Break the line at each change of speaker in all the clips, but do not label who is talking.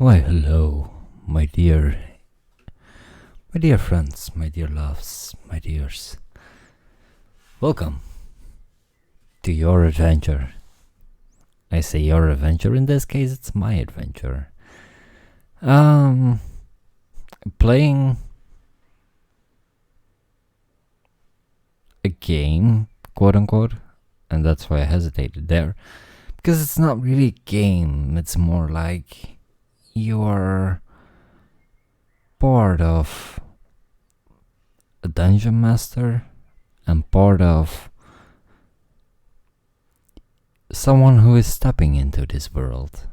Why, hello, my dear friends, my dear loves, my dears. Welcome to your adventure. I say your adventure, in this case it's my adventure. Playing a game, quote unquote, and that's why I hesitated there. Because it's not really a game, it's more like you're part of a dungeon master and part of someone who is stepping into this world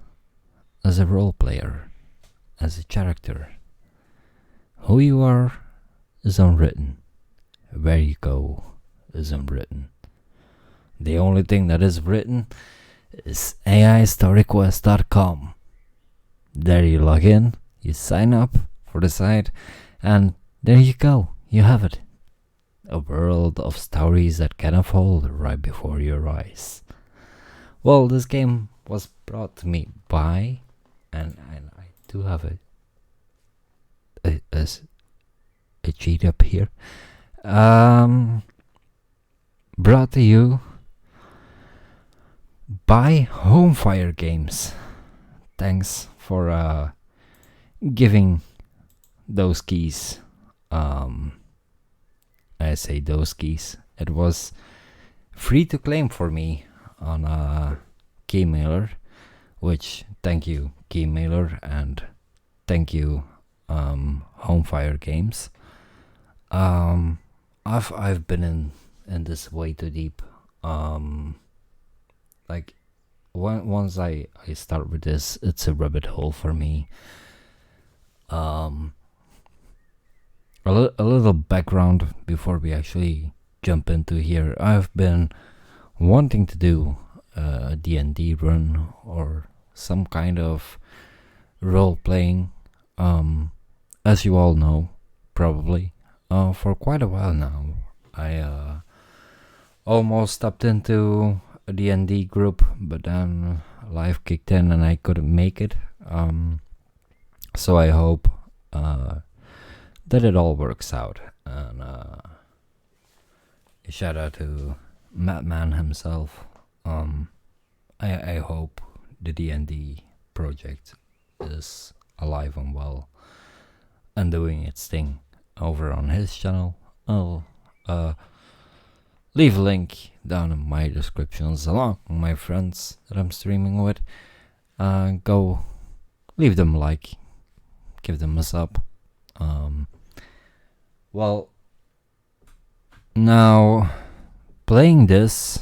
as a role player, as a character. Who you are is unwritten. Where you go is unwritten. The only thing that is written is aistoryquest.com. There you log in, you sign up for the site, and there you go, you have it. A world of stories that can unfold right before your eyes. Well, this game was brought to me by, and I do have a cheat up here. Brought to you by Home Fire Games. Thanks for giving those keys. I say those keys. It was free to claim for me on Keymailer, which thank you Keymailer and thank you Home Fire Games. I've been in this way too deep. Like once I start with this, it's a rabbit hole for me. A little background before we actually jump into here. I've been wanting to do a D&D run or some kind of role playing, as you all know, probably, for quite a while now. I almost stepped into a D&D group, but then life kicked in and I couldn't make it. So I hope that it all works out. And a shout out to Madman himself. I hope the D&D project is alive and well and doing its thing over on his channel. I'll leave a link down in my descriptions along with my friends that I'm streaming with. Go leave them a like, give them a sub. Well, now playing this,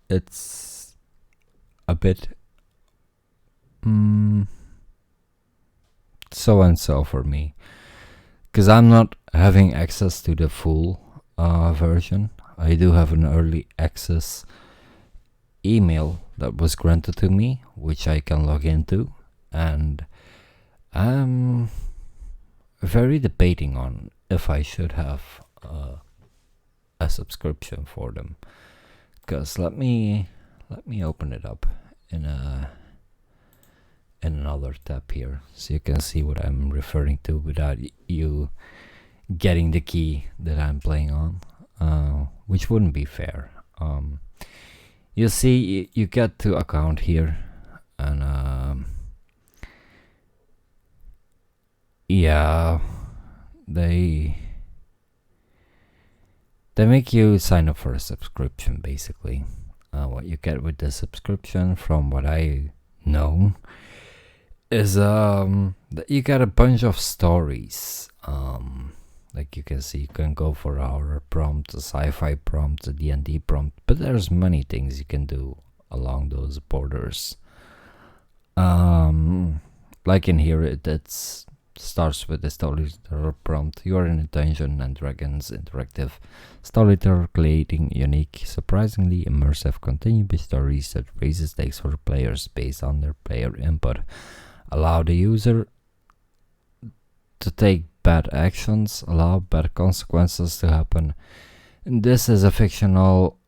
it's a bit so and so for me, because I'm not having access to the full version. I do have an early access email that was granted to me, which I can log into, and I'm very debating on if I should have a subscription for them. Because let me open it up in another tab here, so you can see what I'm referring to without you getting the key that I'm playing on, which wouldn't be fair. You see, you get to account here, and yeah, they make you sign up for a subscription, basically. What you get with the subscription, from what I know, is that you get a bunch of stories. Like you can see, you can go for a horror prompt, a sci-fi prompt, a D&D prompt, but there's many things you can do along those borders. Like in here, it starts with the storyteller prompt. You are in a Dungeons and Dragons interactive storyteller, creating unique, surprisingly immersive, continuous stories that raises stakes for players based on their player input. Allow the user to take bad actions, allow bad consequences to happen. And this is a fictional,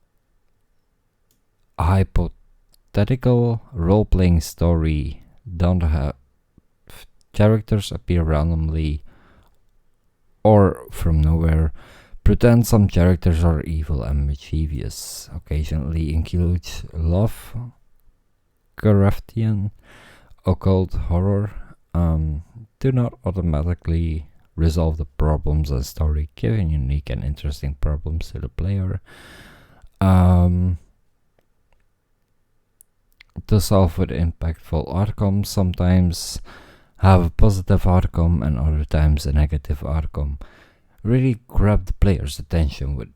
hypothetical role-playing story. Don't characters appear randomly or from nowhere. Pretend some characters are evil and mischievous. Occasionally includes love, Lovecraftian, occult horror. Do not automatically resolve the problems and story, giving unique and interesting problems to the player. To solve with impactful outcomes, sometimes have a positive outcome and other times a negative outcome. Really grab the player's attention with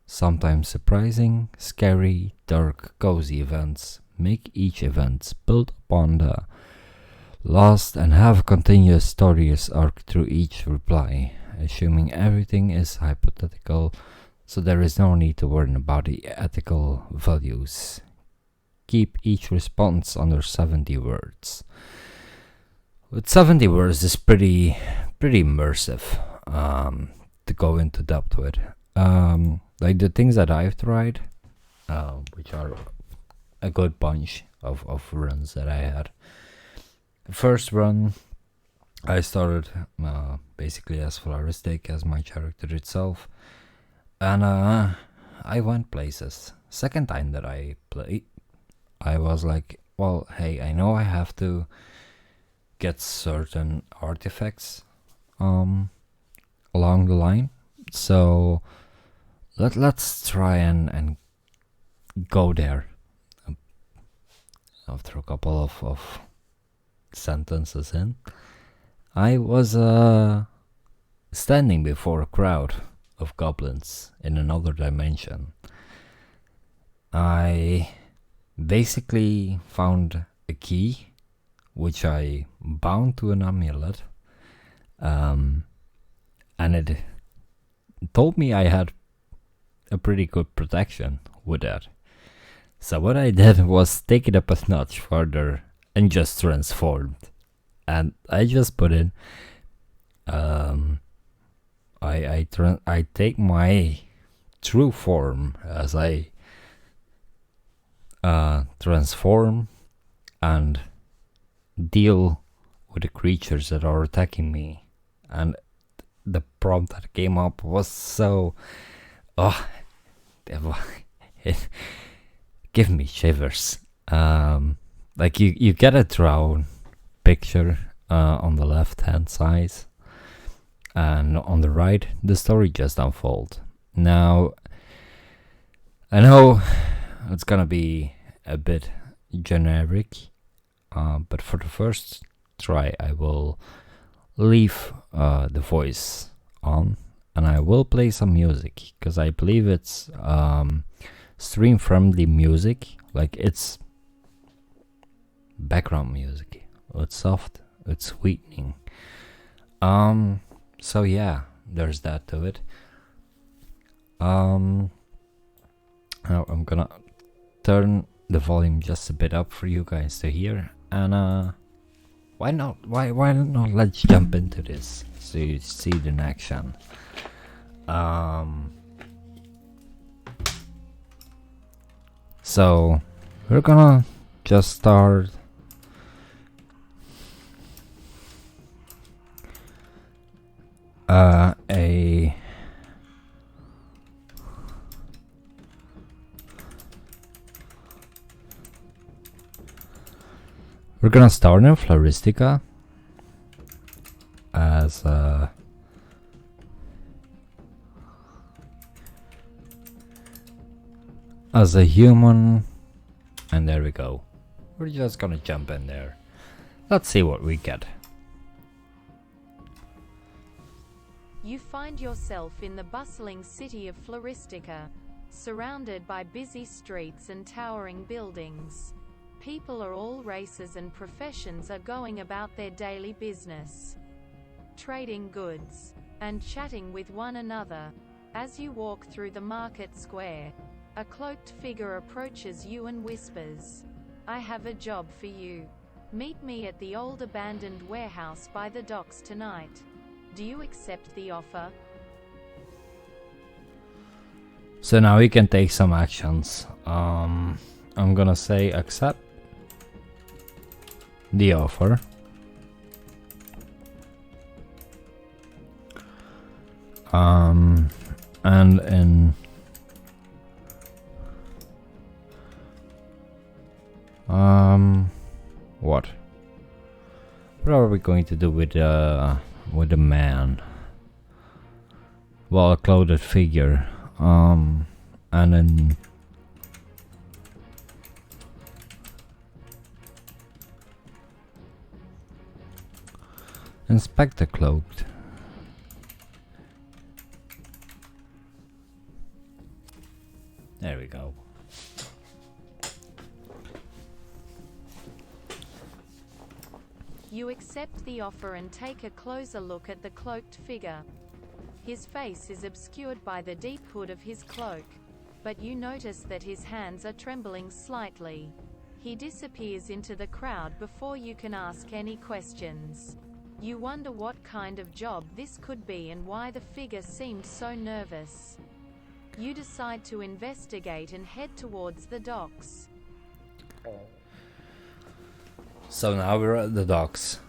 sometimes surprising, scary, dark, cozy events. Make each event build upon the last and have a continuous story arc through each reply, assuming everything is hypothetical, so there is no need to worry about the ethical values. Keep each response under 70 words. With 70 words is pretty immersive to go into depth with. Like the things that I've tried, which are a good bunch of runs that I had. The first run, I started basically as Flaristic, as my character itself, and I went places. Second time that I played, I was like, well, hey, I know I have to get certain artifacts along the line, so let's try and go there. After a couple of sentences in, I was standing before a crowd of goblins in another dimension. I basically found a key which I bound to an amulet, and it told me I had a pretty good protection with that. So what I did was take it up a notch further and just transformed. And I just put in I take my true form as I transform and deal with the creatures that are attacking me. And the prompt that came up was so it give me shivers. Like you get a drawn picture on the left hand side, and on the right the story just unfolds. Now I know it's gonna be a bit generic, but for the first try I will leave the voice on and I will play some music, because I believe it's stream friendly music, like it's background music. It's soft, it's sweetening. So yeah, there's that to it. Now I'm gonna turn the volume just a bit up for you guys to hear, and why not let's jump into this so you see it in action. So we're gonna just start we're gonna start in Flaristica as a human, and there we go. We're just gonna jump in there. Let's see what we get.
You find yourself in the bustling city of Flaristica, surrounded by busy streets and towering buildings. People of all races and professions are going about their daily business, trading goods, and chatting with one another. As you walk through the market square, a cloaked figure approaches you and whispers, "I have a job for you. Meet me at the old abandoned warehouse by the docks tonight. Do you accept the offer?"
So now we can take some actions. I'm gonna say accept the offer. And in what are we going to do with the man? Well, a clothed figure. And then inspect the cloaked. There we go.
You accept the offer and take a closer look at the cloaked figure. His face is obscured by the deep hood of his cloak, but you notice that his hands are trembling slightly. He disappears into the crowd before you can ask any questions. You wonder what kind of job this could be and why the figure seemed so nervous. You decide to investigate and head towards the docks.
So now we're at the docks.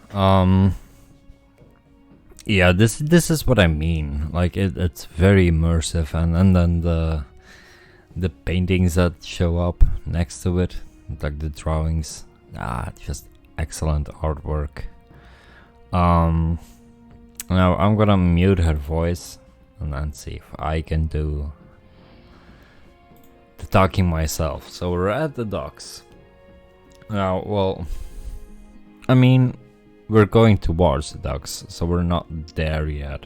Yeah, this is what I mean. Like it's very immersive, and then the paintings that show up next to it, like the drawings, just excellent artwork. Now I'm gonna mute her voice and then see if I can do the talking myself. So we're at the docks now. Well, I mean, we're going towards the docks, so we're not there yet.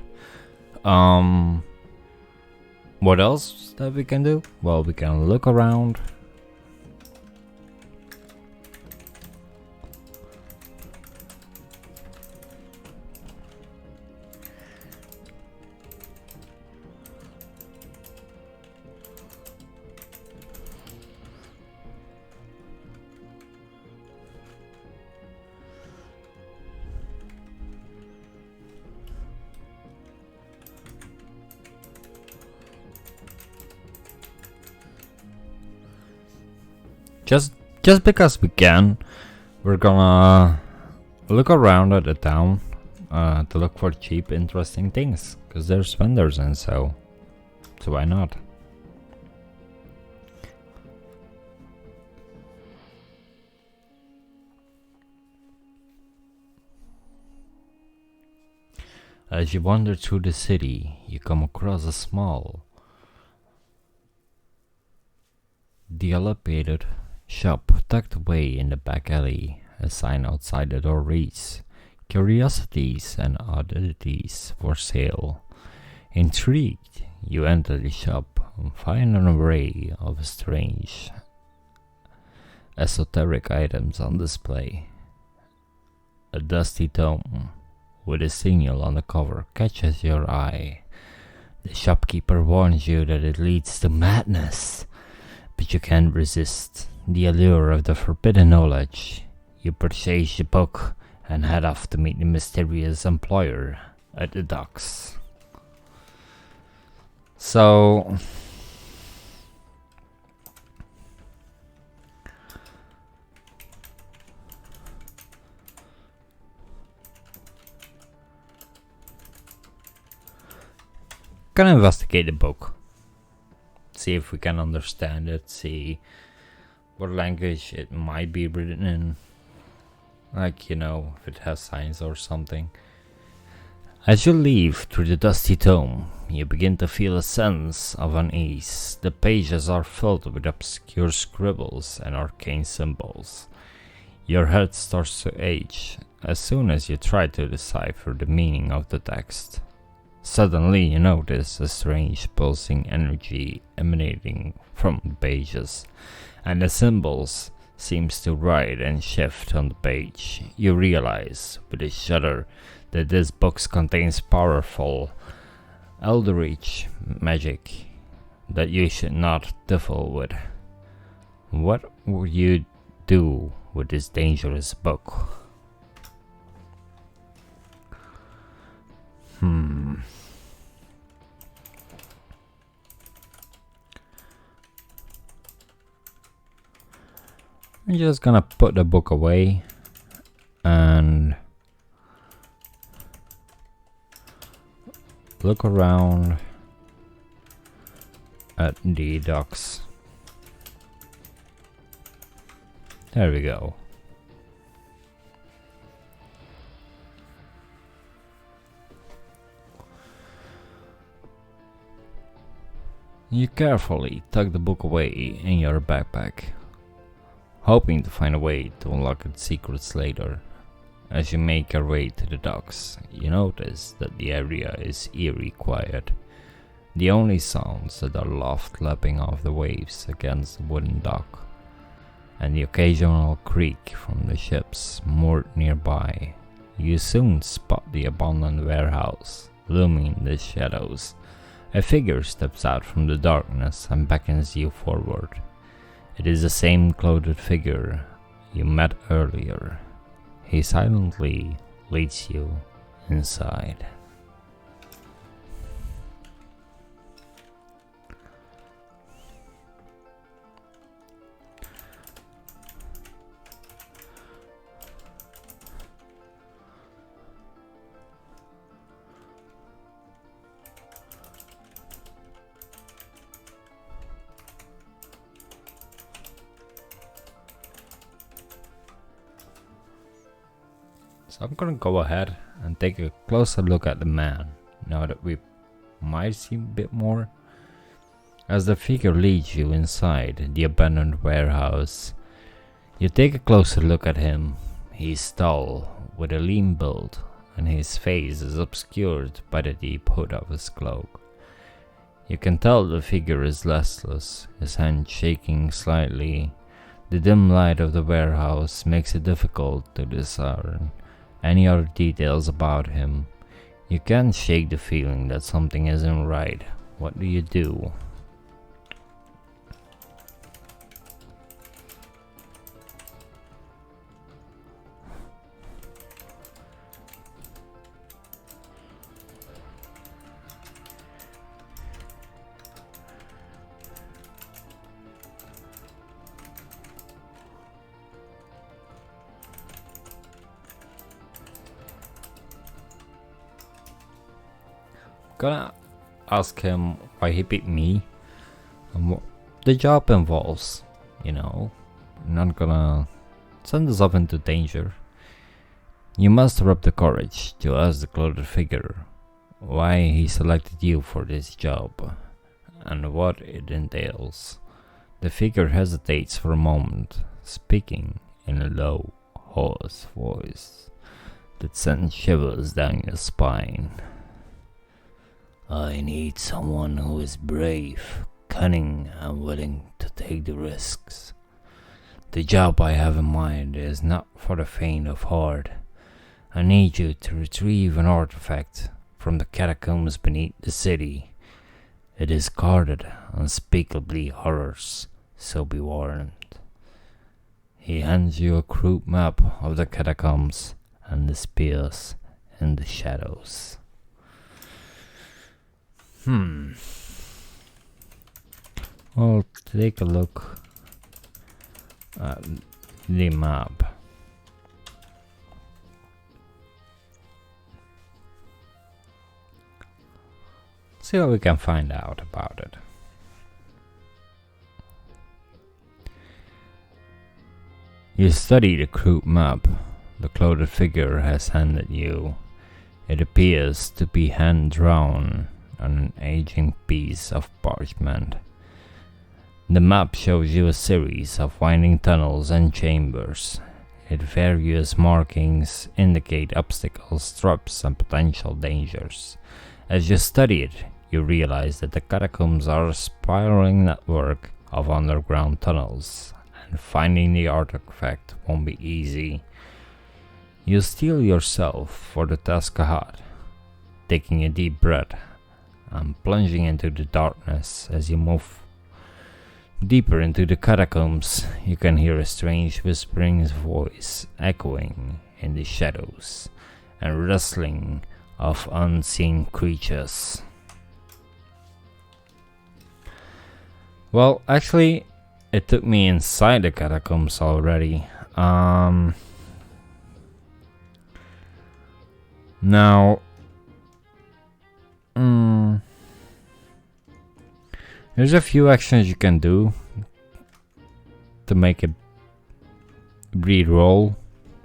What else that we can do? Well, we can look around. Just because we can, we're gonna look around at the town to look for cheap, interesting things, because there's vendors and so why not? As you wander through the city, you come across a small, dilapidated shop tucked away in the back alley. A sign outside the door reads, "Curiosities and oddities for sale." Intrigued, you enter the shop and find an array of strange, esoteric items on display. A dusty tome with a signal on the cover catches your eye. The shopkeeper warns you that it leads to madness, but you can't resist the allure of the forbidden knowledge. You purchase the book and head off to meet the mysterious employer at the docks. So gonna investigate the book, see if we can understand it, see what language it might be written in, like, you know, if it has signs or something. As you leave through the dusty tome, you begin to feel a sense of unease. The pages are filled with obscure scribbles and arcane symbols. Your head starts to ache as soon as you try to decipher the meaning of the text. Suddenly you notice a strange pulsing energy emanating from the pages, and the symbols seems to write and shift on the page. You realize with a shudder that this book contains powerful eldritch magic that you should not fiddle with. What would you do with this dangerous book? I'm just gonna put the book away and look around at the docks. There we go. You carefully tuck the book away in your backpack, hoping to find a way to unlock its secrets later. As you make your way to the docks, you notice that the area is eerie quiet. The only sounds that are loft lapping off the waves against the wooden dock, and the occasional creak from the ships moored nearby. You soon spot the abandoned warehouse looming in the shadows. A figure steps out from the darkness and beckons you forward. It is the same clothed figure you met earlier. He silently leads you inside. So I'm gonna go ahead and take a closer look at the man, now that we might see a bit more. As the figure leads you inside the abandoned warehouse, you take a closer look at him. He's tall, with a lean build, and his face is obscured by the deep hood of his cloak. You can tell the figure is restless, his hand shaking slightly. The dim light of the warehouse makes it difficult to discern any other details about him. You can't shake the feeling that something isn't right. What do you do? Gonna ask him why he picked me and what the job involves, you know. I'm not gonna send us off into danger. You must have the courage to ask the clothed figure why he selected you for this job and what it entails. The figure hesitates for a moment, speaking in a low, hoarse voice that sends shivers down your spine. I need someone who is brave, cunning, and willing to take the risks. The job I have in mind is not for the faint of heart. I need you to retrieve an artifact from the catacombs beneath the city. It is guarded unspeakably horrors, so be warned. He hands you a crude map of the catacombs and disappears in the shadows. Well, take a look at the map. See what we can find out about it. You study the crude map the clothed figure has handed you. It appears to be hand-drawn on an aging piece of parchment. The map shows you a series of winding tunnels and chambers. Its various markings indicate obstacles, traps, and potential dangers. As you study it, you realize that the catacombs are a spiraling network of underground tunnels, and finding the artifact won't be easy. You steel yourself for the task ahead, taking a deep breath and plunging into the darkness. As you move deeper into the catacombs, you can hear a strange whispering voice echoing in the shadows and rustling of unseen creatures. Well, actually, it took me inside the catacombs already. Now, There's a few actions you can do to make it re-roll,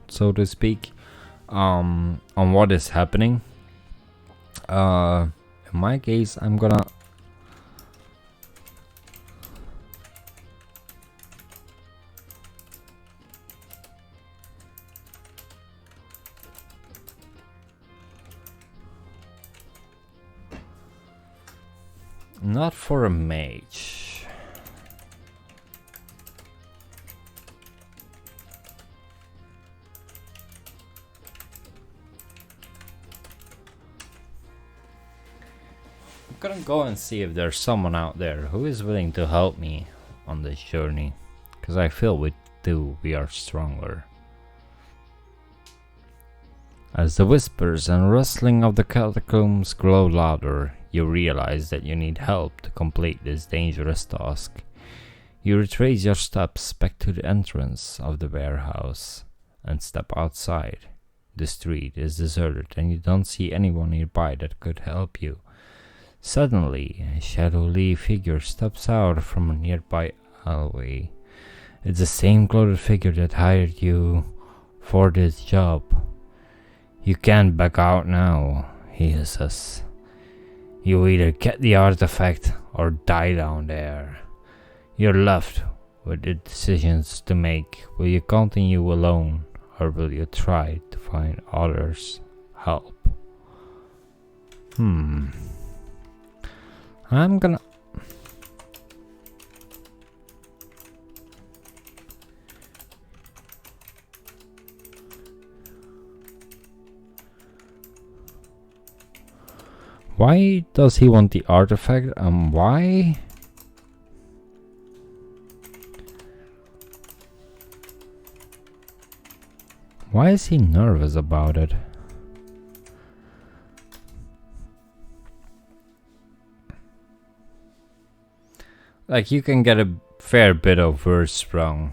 so to speak, on what is happening. In my case, I'm gonna not for a mage. I'm gonna go and see if there's someone out there who is willing to help me on this journey, because I feel with two we are stronger. As the whispers and rustling of the catacombs grow louder, you realize that you need help to complete this dangerous task. You retrace your steps back to the entrance of the warehouse and step outside. The street is deserted and you don't see anyone nearby that could help you. Suddenly, a shadowy figure steps out from a nearby alleyway. It's the same clothed figure that hired you for this job. "You can't back out now," he says. "You either get the artifact or die down there. You're left with the decisions to make. Will you continue alone or will you try to find others' help?" I'm gonna... Why does he want the artifact and why? Why is he nervous about it? Like, you can get a fair bit of words wrong,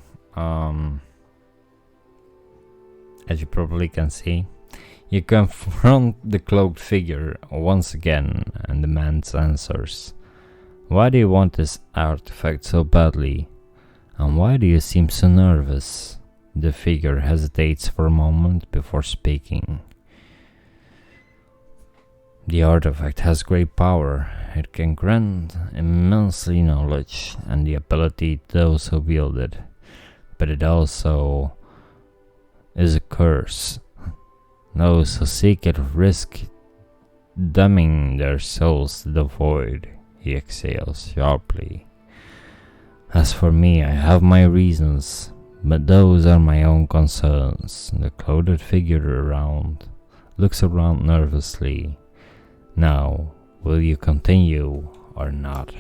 as you probably can see. You confront the cloaked figure once again, and the man answers, "Why do you want this artifact so badly? And why do you seem so nervous?" The figure hesitates for a moment before speaking. "The artifact has great power. It can grant immensely knowledge and the ability to those who wield it. But it also is a curse. Those who seek it risk damning their souls to the void," he exhales sharply. "As for me, I have my reasons, but those are my own concerns." The clothed figure looks around nervously. "Now, will you continue or not?"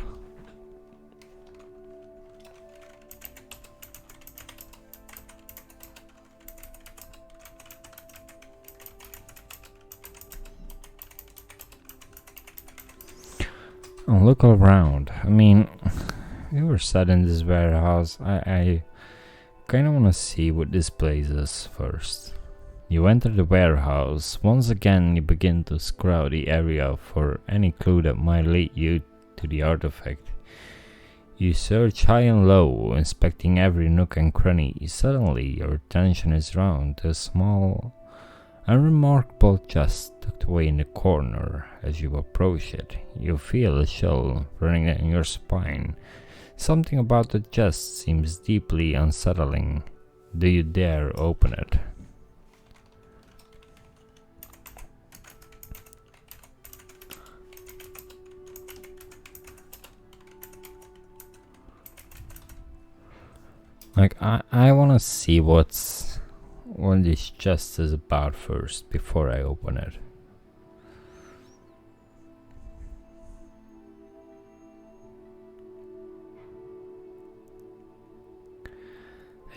And look around. I mean, we were set in this warehouse. I kind of want to see what this place is first. You enter the warehouse. Once again, you begin to scour the area for any clue that might lead you to the artifact. You search high and low, inspecting every nook and cranny. Suddenly, your attention is drawn to a small, unremarkable chest tucked away in the corner. As you approach it, you feel a chill running down your spine. Something about the chest seems deeply unsettling. Do you dare open it? Like, I want to see what this chest is about first before I open it.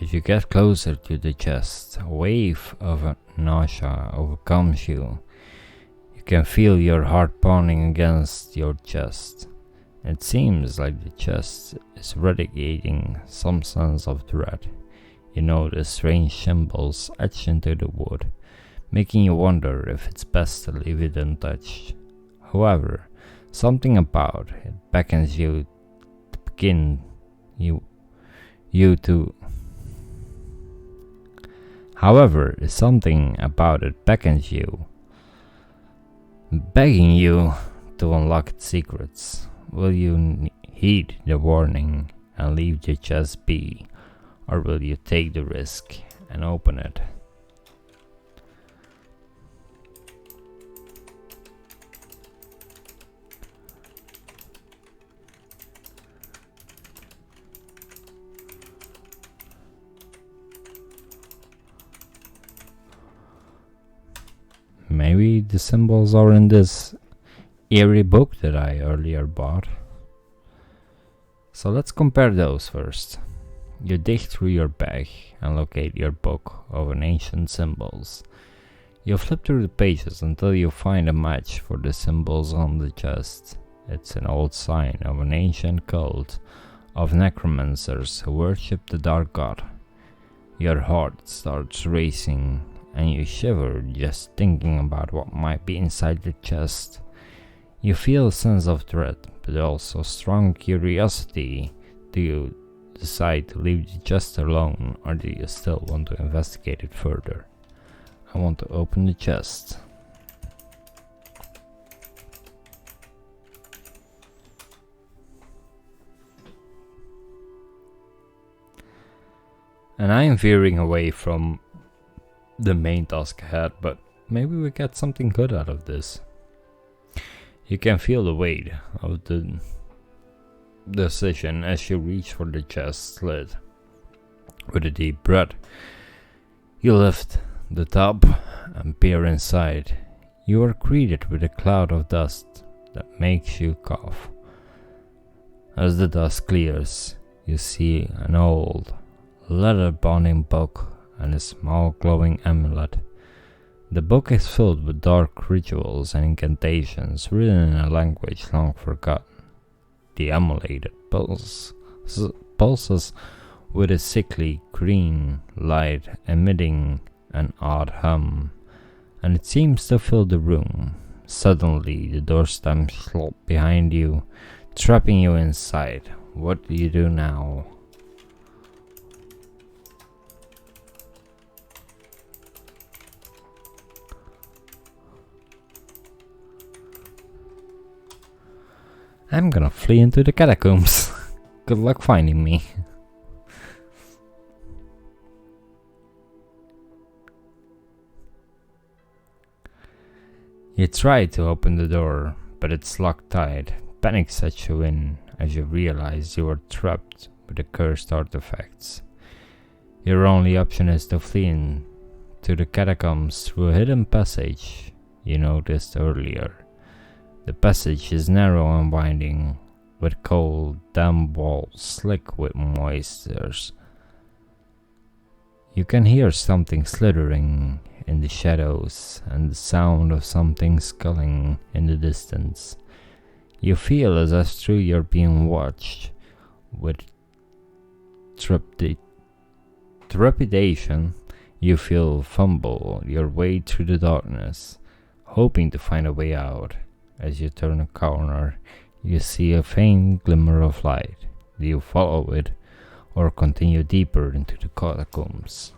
As you get closer to the chest, a wave of nausea overcomes you. You can feel your heart pounding against your chest. It seems like the chest is radiating some sense of dread. You notice strange symbols etched into the wood, making you wonder if it's best to leave it untouched. However, Something about it beckons you to begin you to. However, something about it beckons you, begging you to unlock its secrets. Will you heed the warning and leave the chest be, or will you take the risk and open it? Maybe the symbols are in this eerie book that I earlier bought. So let's compare those first. You dig through your bag and locate your book of ancient symbols. You flip through the pages until you find a match for the symbols on the chest. It's an old sign of an ancient cult of necromancers who worship the dark god. Your heart starts racing and you shiver just thinking about what might be inside the chest. You feel a sense of dread, but also strong curiosity. Do you decide to leave the chest alone, or do you still want to investigate it further? I want to open the chest. And I am veering away from the main task ahead, but maybe we get something good out of this. You can feel the weight of the decision as you reach for the chest lid. With a deep breath, you lift the top and peer inside. You are greeted with a cloud of dust that makes you cough. As the dust clears, you see an old leather-bound book and a small glowing amulet. The book is filled with dark rituals and incantations written in a language long forgotten. The amulet pulses with a sickly green light, emitting an odd hum, and it seems to fill the room. Suddenly, the door slams shut behind you, trapping you inside. What do you do now? I'm gonna flee into the catacombs. Good luck finding me. You try to open the door, but it's locked tight. Panic sets you in as you realize you are trapped with the cursed artifacts. Your only option is to flee into the catacombs through a hidden passage you noticed earlier. The passage is narrow and winding, with cold, damp walls slick with moistures. You can hear something slithering in the shadows and the sound of something sculling in the distance. You feel as if you're being watched. With trepidation, you fumble your way through the darkness, hoping to find a way out. As you turn a corner, you see a faint glimmer of light. Do you follow it, or continue deeper into the catacombs?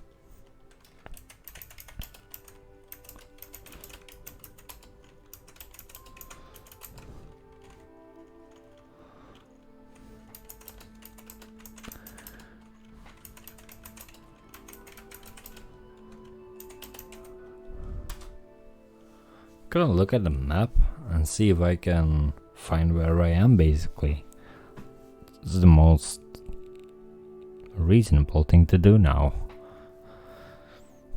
Gonna look at the map and see if I can find where I am, basically. It's the most reasonable thing to do now.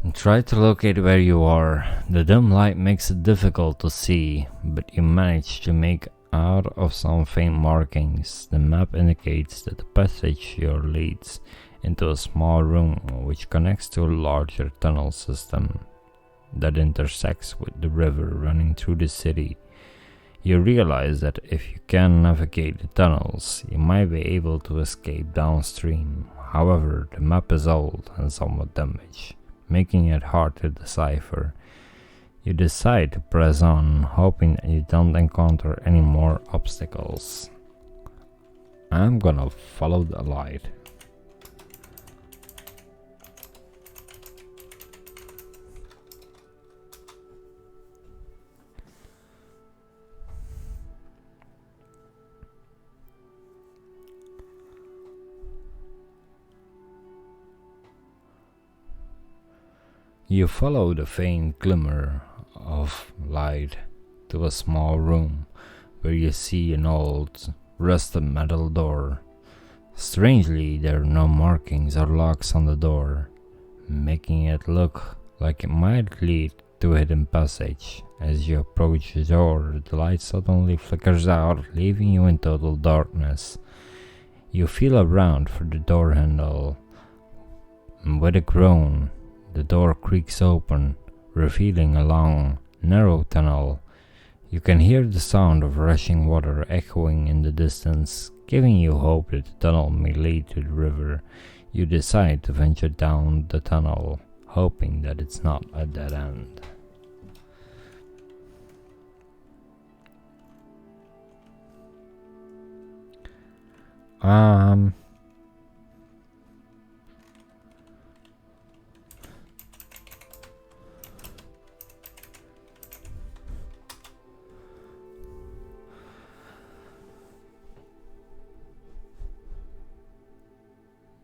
And try to locate where you are. The dim light makes it difficult to see, but you manage to make out of some faint markings. The map indicates that the passage here leads into a small room which connects to a larger tunnel system that intersects with the river running through the city. You realize that if you can navigate the tunnels, you might be able to escape downstream. However, the map is old and somewhat damaged, making it hard to decipher. You decide to press on, hoping that you don't encounter any more obstacles. I'm gonna follow the light. You follow the faint glimmer of light to a small room where you see an old, rusted metal door. Strangely, there are no markings or locks on the door, making it look like it might lead to a hidden passage. As you approach the door, the light suddenly flickers out, leaving you in total darkness. You feel around for the door handle, and with a groan, the door creaks open, revealing a long, narrow tunnel. You can hear the sound of rushing water echoing in the distance, giving you hope that the tunnel may lead to the river. You decide to venture down the tunnel, hoping that it's not a dead end.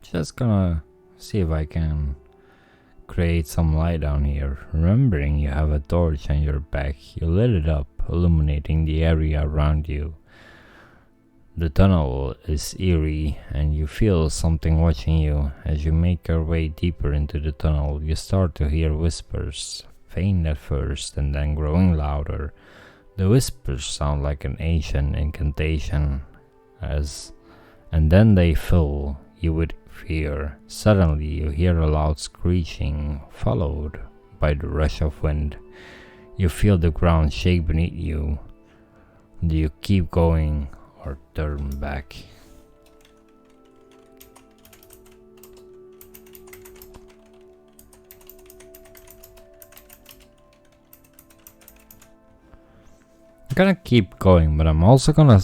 Just gonna see if I can create some light down here. Remembering you have a torch on your back, you lit it up, illuminating the area around you. The tunnel is eerie, and you feel something watching you. As you make your way deeper into the tunnel, you start to hear whispers, faint at first and then growing louder. The whispers sound like an ancient incantation, and then they fill you with fear. Suddenly you hear a loud screeching, followed by the rush of wind. You feel the ground shake beneath you. Do you keep going or turn back? I'm gonna keep going, but I'm also gonna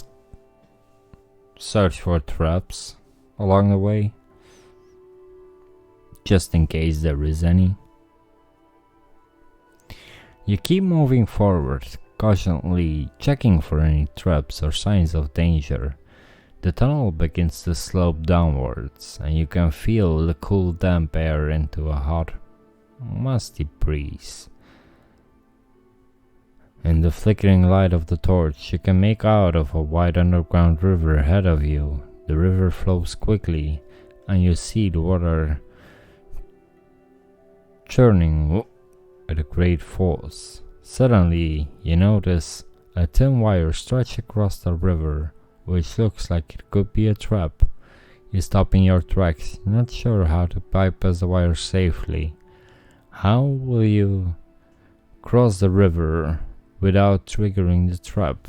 search for traps along the way, just in case there is any. You keep moving forward, cautiously checking for any traps or signs of danger. The tunnel begins to slope downwards, and you can feel the cool damp air into a hot, musty breeze. In the flickering light of the torch, you can make out of a wide underground river ahead of you. The river flows quickly, and you see the water churning at a great force. Suddenly, you notice a thin wire stretch across the river, which looks like it could be a trap. You stop in your tracks, not sure how to bypass the wire safely. How will you cross the river without triggering the trap?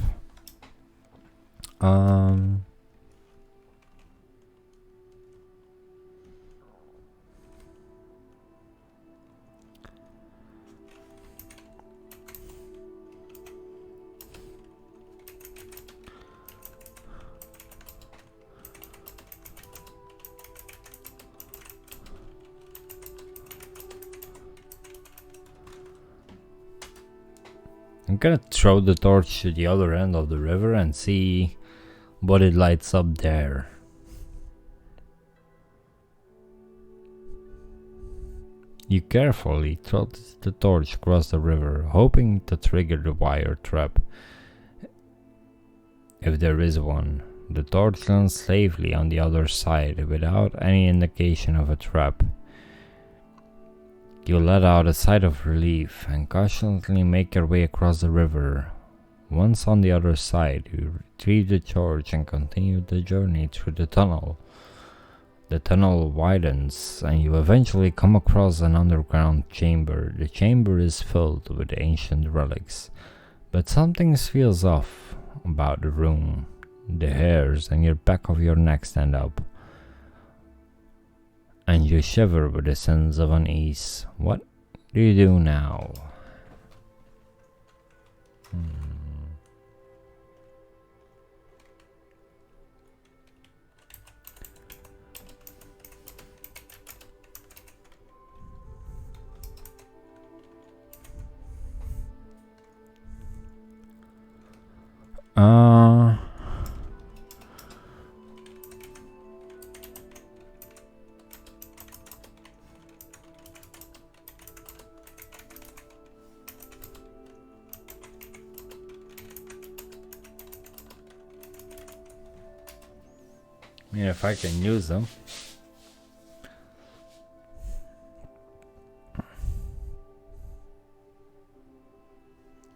I'm gonna throw the torch to the other end of the river and see what it lights up there. You carefully throw the torch across the river, hoping to trigger the wire trap, if there is one. The torch lands safely on the other side without any indication of a trap. You let out a sigh of relief and cautiously make your way across the river. Once on the other side, you retrieve the torch and continue the journey through the tunnel. The tunnel widens, and you eventually come across an underground chamber. The chamber is filled with ancient relics, but something feels off about the room. The hairs on your back of your neck stand up, and you shiver with a sense of unease. What do you do now? Yeah, if I can use them.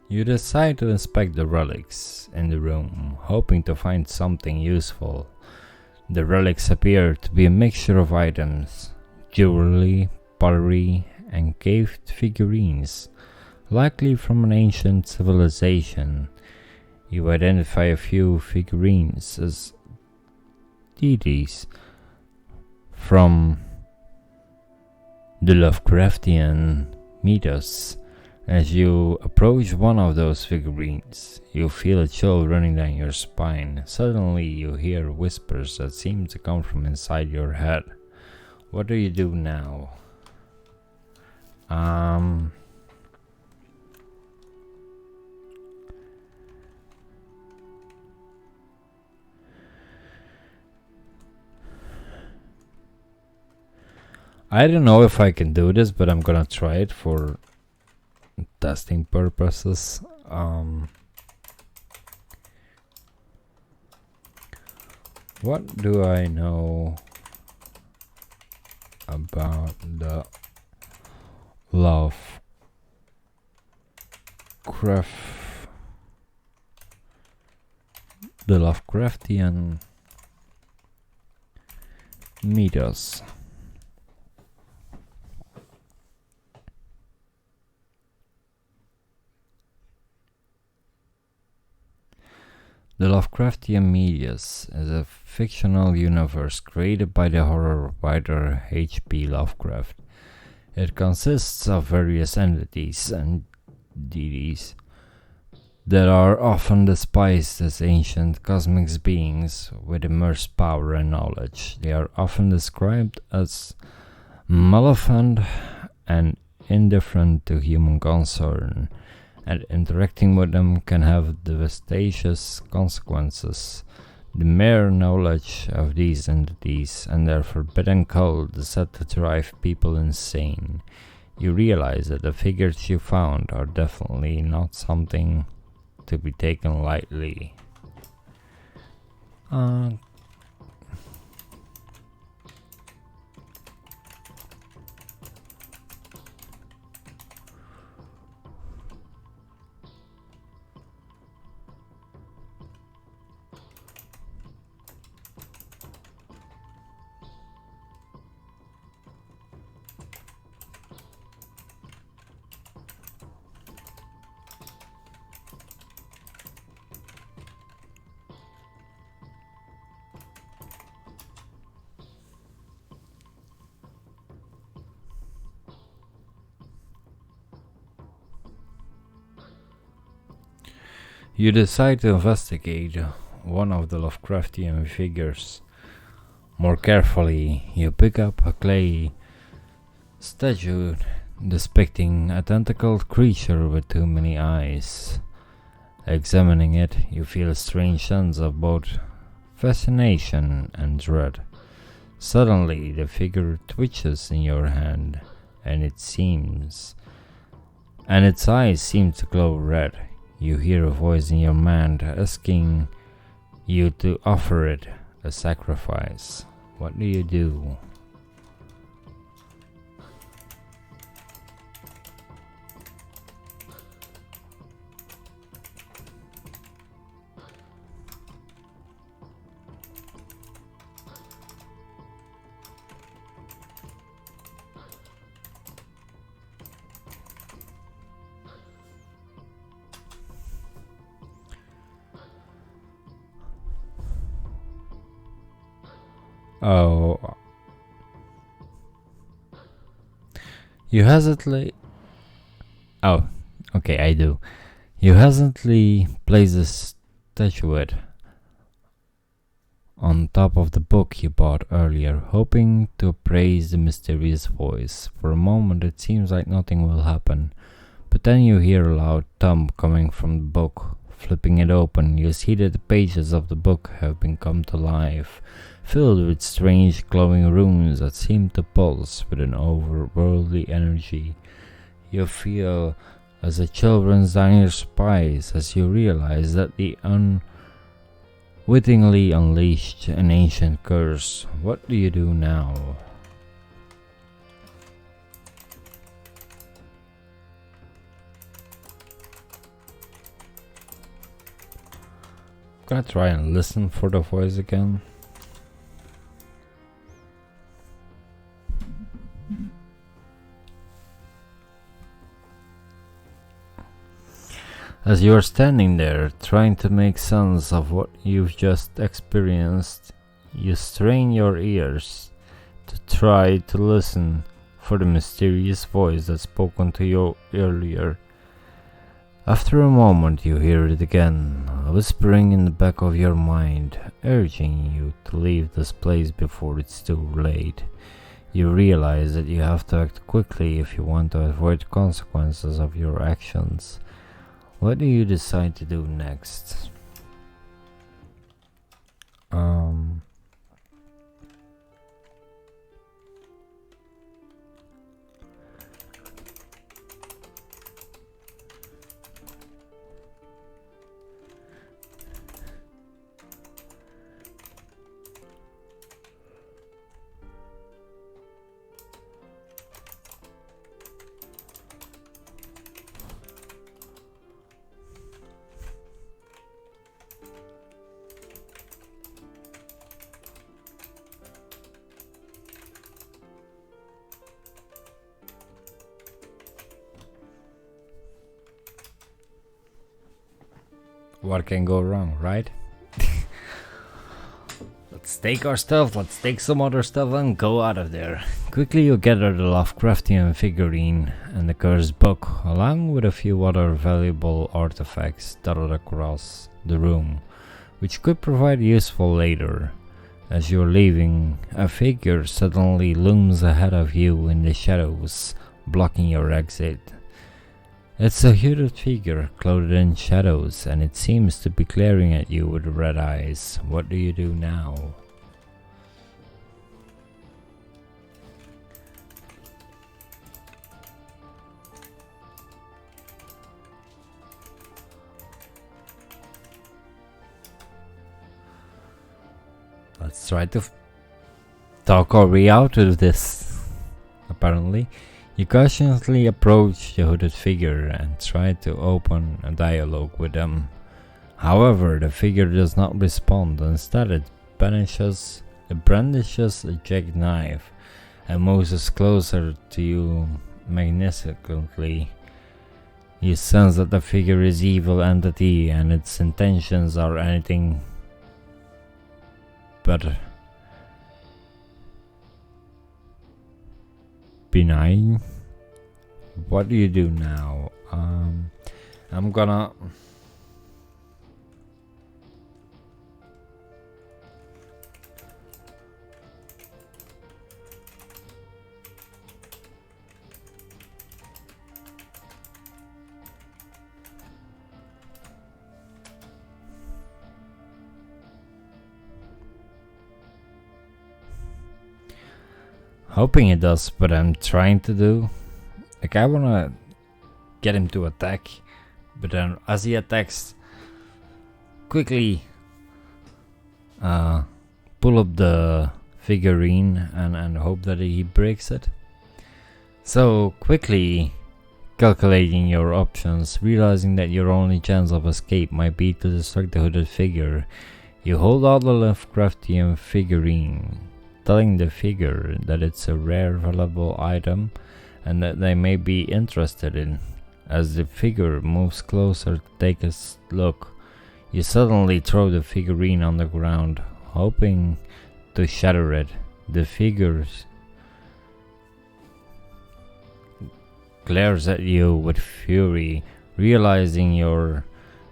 You decide to inspect the relics in the room, hoping to find something useful. The relics appear to be a mixture of items, jewelry, pottery, and caved figurines, likely from an ancient civilization. You identify a few figurines as deities from the Lovecraftian mythos. As you approach one of those figurines, you feel a chill running down your spine. Suddenly you hear whispers that seem to come from inside your head. What do you do now? I don't know if I can do this, but I'm gonna try it for testing purposes. What do I know about the Lovecraftian mythos? The Lovecraftian mythos is a fictional universe created by the horror writer H.P. Lovecraft. It consists of various entities and deities that are often despised as ancient cosmic beings with immense power and knowledge. They are often described as malevolent and indifferent to human concern, and interacting with them can have devastating consequences. The mere knowledge of these entities and their forbidden cult is said to drive people insane. You realize that the figures you found are definitely not something to be taken lightly. You decide to investigate one of the Lovecraftian figures more carefully. You pick up a clay statue depicting a tentacled creature with too many eyes. Examining it, you feel a strange sense of both fascination and dread. Suddenly, the figure twitches in your hand, and its eyes seem to glow red. You hear a voice in your mind asking you to offer it a sacrifice. What do you do? Oh, you hesitate. Oh, okay, I do. You hesitantly place the statuette on top of the book you bought earlier, hoping to appraise the mysterious voice. For a moment it seems like nothing will happen, but then you hear a loud thump coming from the book. Flipping it open, you see that the pages of the book have been come to life, filled with strange glowing runes that seem to pulse with an overworldly energy. You feel as a children's down your spies as you realize that the unwittingly unleashed an ancient curse. What do you do now? I'm gonna try and listen for the voice again. As you are standing there, trying to make sense of what you've just experienced, you strain your ears to try to listen for the mysterious voice that spoken to you earlier. After a moment you hear it again, whispering in the back of your mind, urging you to leave this place before it's too late. You realize that you have to act quickly if you want to avoid consequences of your actions. What do you decide to do next? What can go wrong, right? Let's take our stuff, let's take some other stuff and go out of there. Quickly you gather the Lovecraftian figurine and the cursed book, along with a few other valuable artifacts dotted across the room, which could provide useful later. As you're leaving, a figure suddenly looms ahead of you in the shadows, blocking your exit. It's a hooded figure clothed in shadows, and it seems to be glaring at you with red eyes. What do you do now? Let's try to talk our way out of this. Apparently, you cautiously approach the hooded figure and try to open a dialogue with them. However, the figure does not respond. Instead, it brandishes a jagged knife and moves closer to you magnificently. You sense that the figure is an evil entity and its intentions are anything but benign. What do you do now? I'm gonna hoping it does what I'm trying to do. Like, I wanna get him to attack, but then as he attacks, quickly pull up the figurine and hope that he breaks it. So quickly calculating your options, realizing that your only chance of escape might be to distract the hooded figure, you hold out the Lovecraftian figurine, telling the figure that it's a rare valuable item and that they may be interested in. As the figure moves closer to take a look, you suddenly throw the figurine on the ground, hoping to shatter it. The figure glares at you with fury, Realizing your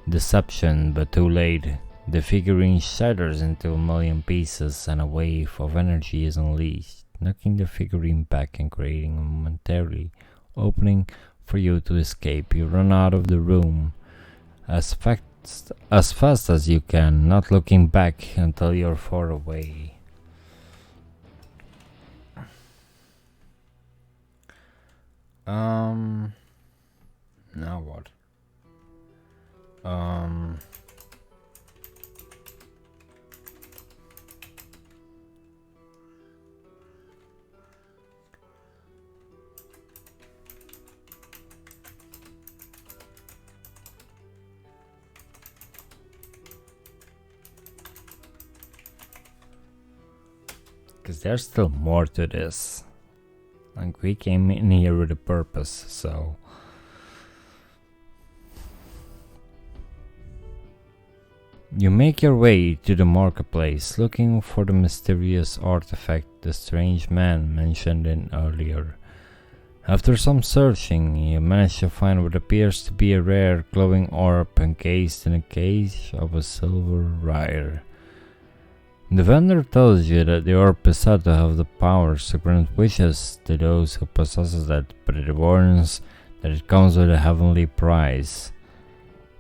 deception, but too late, the figurine shatters into a million pieces and a wave of energy is unleashed, knocking the figurine back and creating a momentary opening for you to escape. You run out of the room as fast as you can, not looking back until you're far away. Now what? Because there's still more to this. Like, we came in here with a purpose, so... You make your way to the marketplace, looking for the mysterious artifact the strange man mentioned in earlier. After some searching, you manage to find what appears to be a rare glowing orb encased in a cage of a silver wire. The vendor tells you that the orb is said to have the powers to grant wishes to those who possess it, but it warns that it comes with a heavenly price.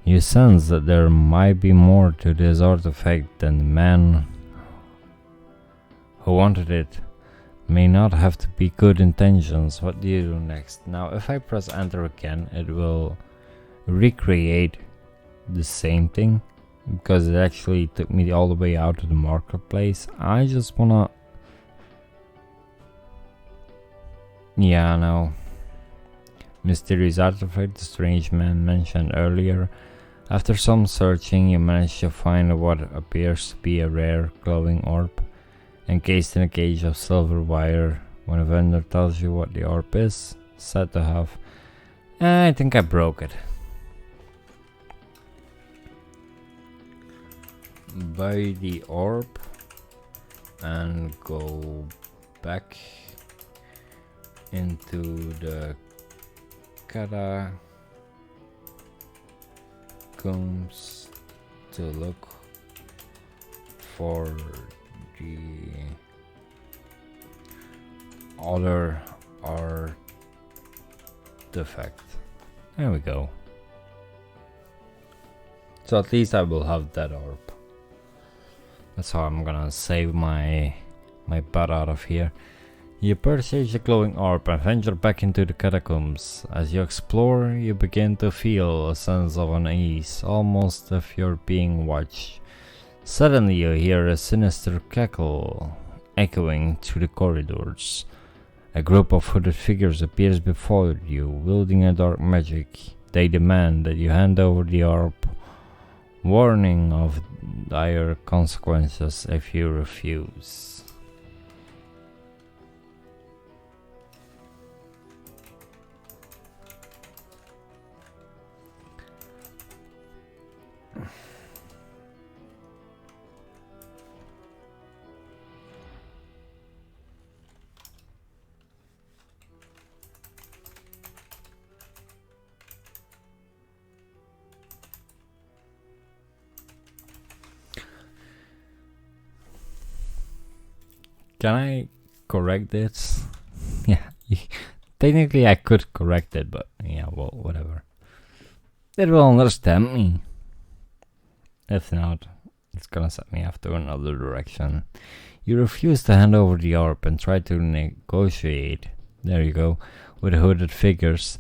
You sense that there might be more to this artifact than the man who wanted it may not have to be good intentions. What do you do next? Now, if I press enter again, it will recreate the same thing, because it actually took me all the way out to the marketplace. I just wanna... Yeah, no. Mysterious artifact the strange man mentioned earlier. After some searching, you manage to find what appears to be a rare glowing orb encased in a cage of silver wire. When a vendor tells you what the orb is said to have, I think I broke it. Buy the orb and go back into the catacombs to look for the other artifact. There we go. So at least I will have that orb. That's how I'm gonna save my butt out of here. You purchase the glowing orb and venture back into the catacombs. As you explore, you begin to feel a sense of unease, almost as if you're being watched. Suddenly you hear a sinister cackle echoing through the corridors. A group of hooded figures appears before you, wielding a dark magic. They demand that you hand over the orb, warning of dire consequences if you refuse. Can I correct this? Yeah, technically I could correct it, but yeah, well, whatever. It will understand me. If not, it's gonna set me off to another direction. You refuse to hand over the orb and try to negotiate. There you go, with the hooded figures.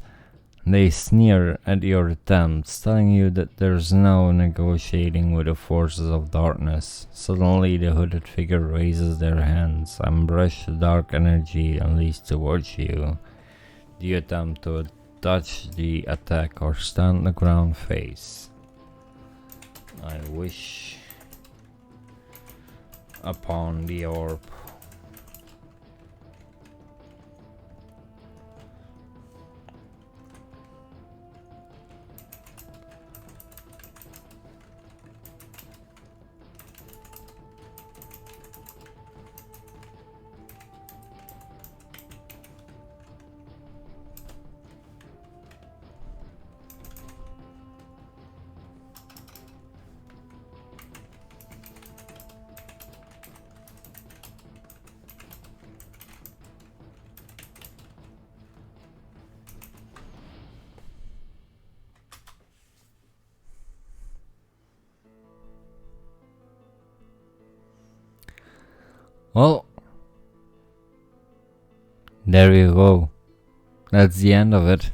They sneer at your attempts, telling you that there's no negotiating with the forces of darkness. Suddenly the hooded figure raises their hands and brush the dark energy unleashed towards you. Do you attempt to dodge the attack or stand the ground face? I wish upon the orb. Well, there you go. That's the end of it.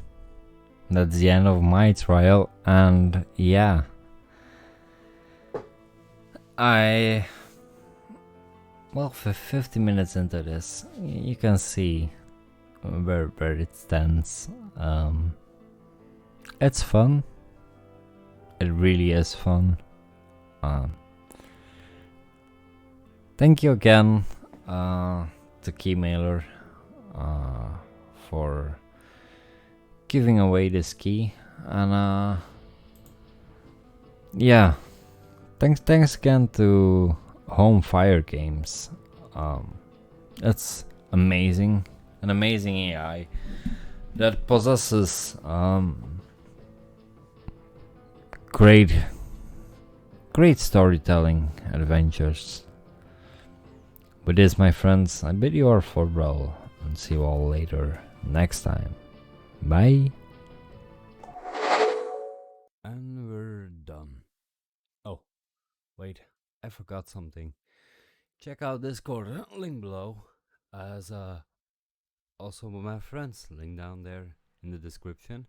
That's the end of my trial, and yeah, well, for 50 minutes into this, you can see where it stands. It's fun. It really is fun. Thank you again to Keymailer for giving away this key, and yeah, thanks again to Home Fire Games. It's amazing, an amazing AI that possesses great storytelling adventures. With this, my friends, I bid you all farewell and see you all later next time. Bye. And we're done. Oh, wait, I forgot something. Check out Discord, link below, as also my friends, link down there in the description.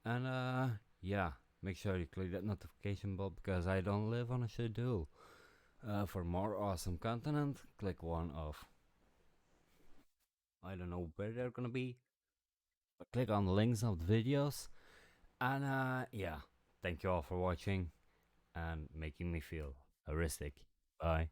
And yeah, make sure you click that notification bell because I don't live on a schedule. For more awesome content, click one of, I don't know where they're gonna be, but click on the links of the videos. And yeah, thank you all for watching and making me feel heuristic. Bye.